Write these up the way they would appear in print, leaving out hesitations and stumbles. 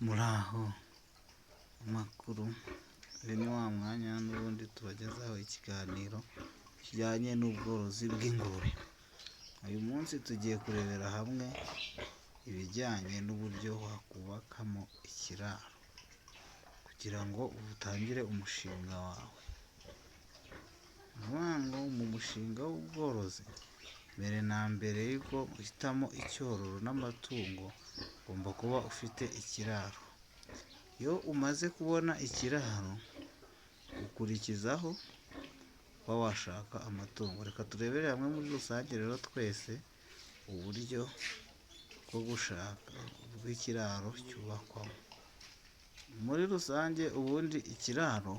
Muraho amakuru, uyu ni wa mwanya n'ubundi tubagezaho ikiganiro kijyanye n'ubworozi bw'ingurube. Uyu munsi tugiye kurebera hamwe ibijyanye n'uburyo wakubakamo ikiraro kugira ngo utangire umushinga wawe. Mu mushinga w'ubworozi, mbere na mbere yuko uhitamo icyororo n'amatungo, ugomba kuba ufite ikiraro. Iyo umaze kubona ikiraro, ukurikizaho kuba washaka amatungo. Reka turebere hamwe muri rusange rero twese uburyo bwo gushaka bw'ikiraro cyubakwamo. Muri rusange ubundi ikiraro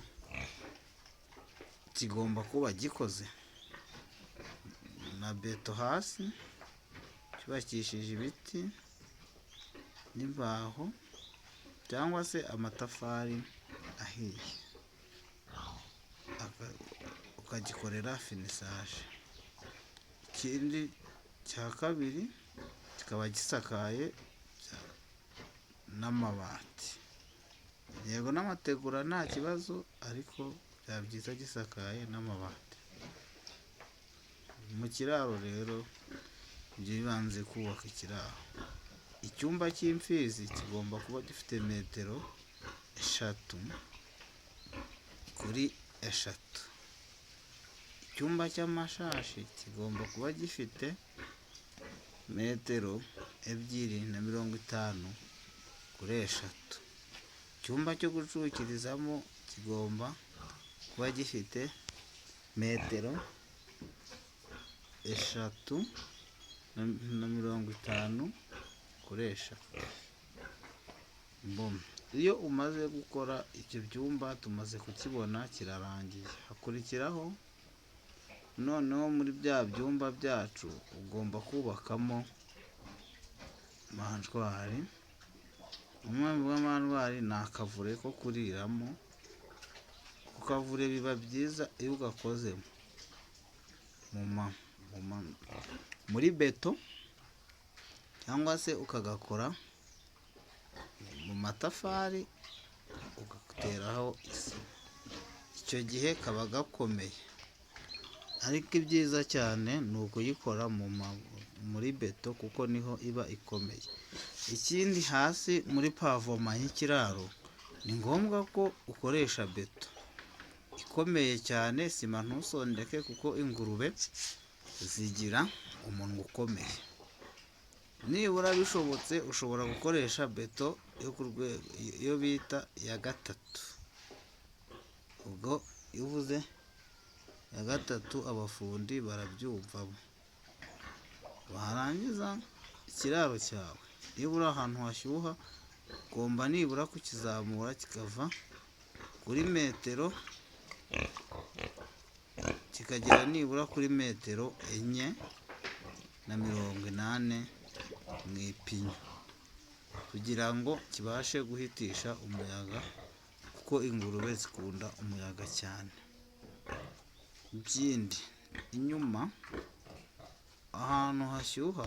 kigomba kuba gikoze na beto hasi, cyubakishije ibiti n'imbaho cyangwa se amatafari ahiye, ukagikorera finisaje. Ikindi cya kabiri kikaba gisakaye n'amabati. Yego n'amategura nta kibazo, ariko byaba byiza gisakaye n'amabati. Mu kiraro rero ibyo bibanze kubaka ikiraro. Icyumba cy'imfizi kigomba kuba gifite metero 3x3. Icyumba cy'amashashi kigomba kuba gifite metero 250x3. Icyumba cyo gucukirizamo kigomba kuba gifite metero 350x3. Iyo umaze gukora icyo byumba, tumaze kukibona kirarangiye. Hakurikiraho noneho muri bya byumba byacu ugomba kubakamo manjwari. Umwe mu manjwari ni akavure ko kuriramo. Ku kavure biba byiza iyo ugakozemo muri beto cyangwa se ukagakora mu matafari ugateraho isima. Icyo gihe kaba gakomeye, ariko ibyiza cyane ni ukuyikora muri beto kuko niho iba ikomeye. Ikindi, hasi muri pavoma y'ikiraro ni ngombwa ko ukoresha beto ikomeye cyane. Sima ntusondeke kuko ingurube zigira umunwa ukomeye. Nibura bishobotse ushobora gukoresha beto yo ku rwego, iyo bita ya 3. Ubwo iyo uvuze ya 3 abafundi barabyumvamo. Warangiza ikiraro cyawe, nibura ahantu hashyuha, ugomba nibura kukizamura kikava kuri metero, kikagera nibura kuri metero 480 mu ipinyo, kugira ngo kibashe guhitisha umuyaga, kuko ingurube zikunda umuyaga cyane. Ikindi, inyuma ahantu hashyuha